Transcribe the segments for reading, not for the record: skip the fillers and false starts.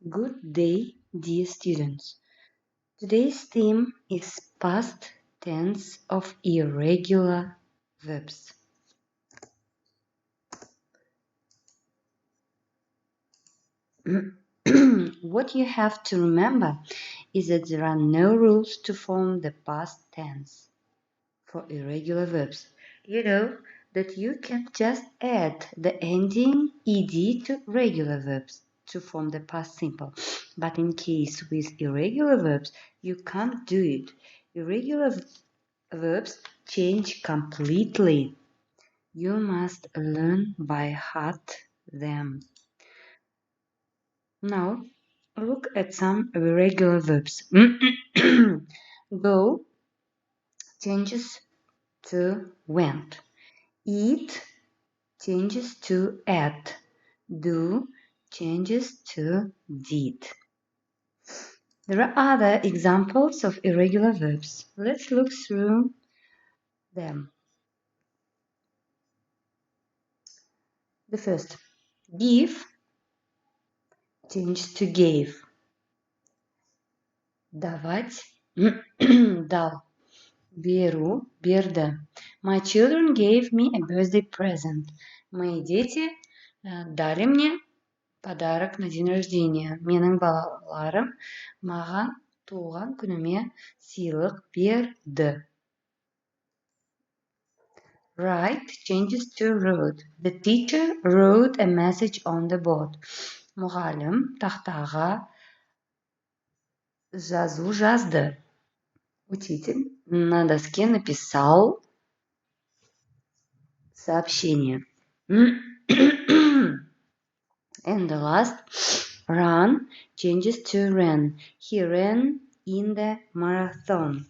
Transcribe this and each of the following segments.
Good day, dear students. Today's theme is past tense of irregular verbs. What you have to remember is that there are no rules to form the past tense for irregular verbs. You know that you can just add the ending ed to regular verbs to form the past simple. But in case with irregular verbs, you can't do it. Irregular verbs change completely. You must learn by heart them. Now, look at some irregular verbs. Go changes to went. Eat changes to ate. Do changes to did. There are other examples of irregular verbs. Let's look through them. The first, give changes to gave. Давать дал. Беру берді. My children gave me a birthday present. Мои дети дали мне подарок на день рождения. Менің балаларым маған туған күніме сыйлық берді. Write changes to wrote. The teacher wrote a message on the board. Мұғалім тақтаға жазу жазды. Учитель на доске написал сообщение. And the last, run changes to ran. He ran in the marathon.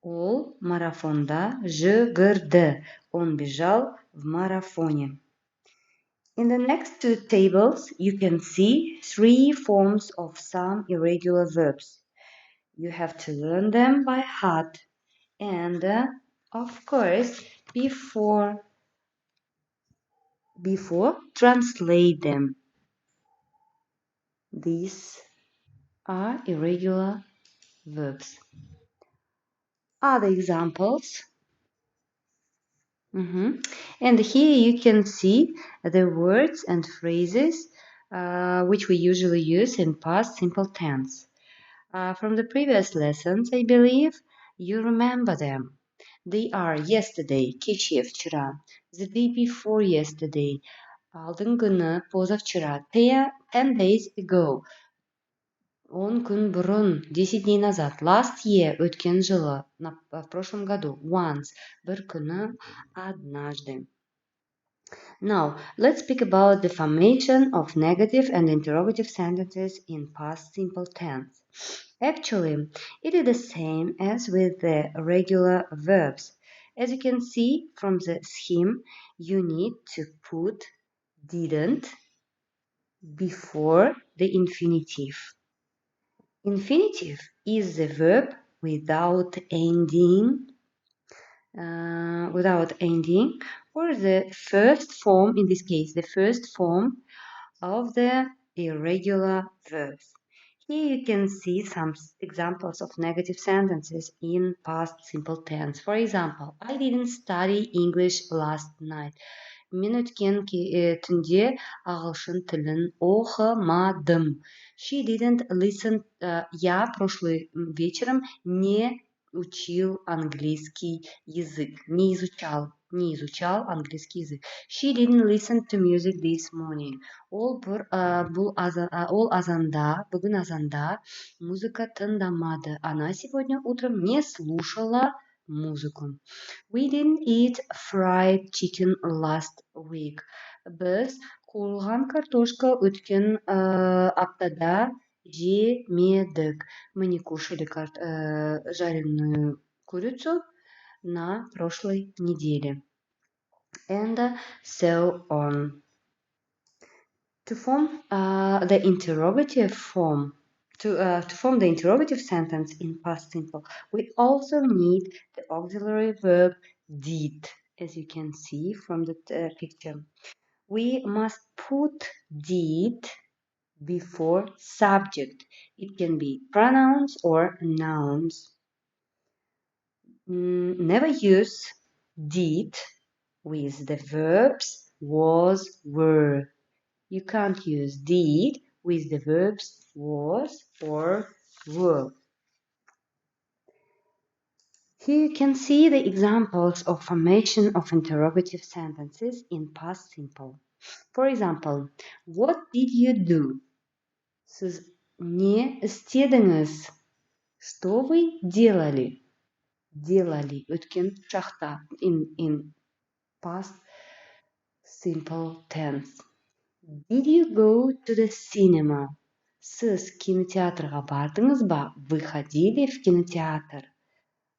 Ол марафонда жүгірді. Он бежал в марафоне. In the next two tables, you can see three forms of some irregular verbs. You have to learn them by heart. And, of course, before translate them. These are irregular verbs. Other examples. And here you can see the words and phrases which we usually use in past simple tense. From the previous lessons, I believe you remember them. They are yesterday, кеше, вчера, the day before yesterday, алдыңғы күні, позавчера, 10 days ago, 10 күн бұрын, 10 дней назад, last year, өткен жылы, в прошлом году, once, бір күні, однажды. Now, let's speak about the formation of negative and interrogative sentences in past simple tense. Actually, it is the same as with the regular verbs. As you can see from the scheme, you need to put didn't before the infinitive. Infinitive is the verb without ending, or the first form, in this case, the first form of the irregular verbs. Here you can see some examples of negative sentences in past simple tense. For example, I didn't study English last night. Мен өткен түнде ағылшын тілін оқымадым. She didn't listen. Я прошлым вечером не учил английский язык. Не изучал английский язык. She didn't listen to music this morning. Ол бүгін азанда музыка тыңдамады. Она сегодня утром не слушала музыку. We didn't eat fried chicken last week. Біз қуырылған картошка өткен аптада жемедік. Мы не кушали жареную курицу на прошлой неделе. And so on. To form the interrogative form, to form the interrogative sentence in past simple, we also need the auxiliary verb did, as you can see from the picture. We must put did before subject. It can be pronouns or nouns. Never use did with the verbs was, were. You can't use did with the verbs was or were. Here you can see the examples of formation of interrogative sentences in past simple. For example, what did you do? Siz ne istediniz? Что вы делали? Делали. Өткен шақта in past simple tense. Did you go to the cinema? Siz кинотеатрға бардыңыз ба? Вы ходили в кинотеатр.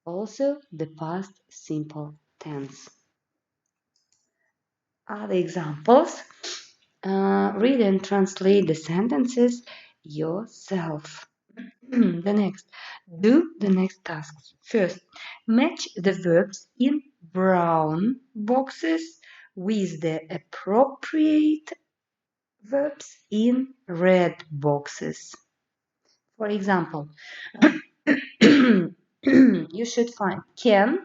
Also the past simple tense. Other examples. Read and translate the sentences yourself. The next. Do the next tasks. First, match the verbs in brown boxes with the appropriate verbs in red boxes. For example, you should find can.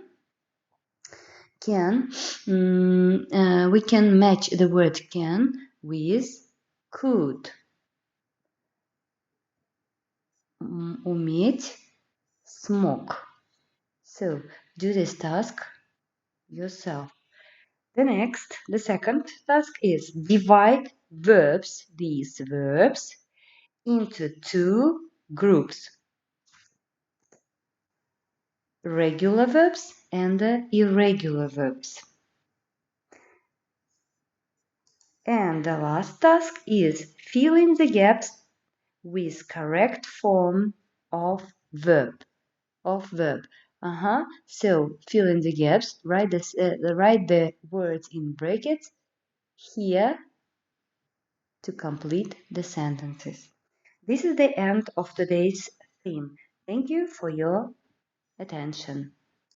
We can match the word can with could. Уметь, смог. So, do this task yourself. The second task is divide verbs, these verbs, into two groups. Regular verbs and irregular verbs. And the last task is fill in the gaps with correct form of verb. So fill in the gaps, write the words in brackets here to complete the sentences. This is the end of today's theme. Thank you for your attention.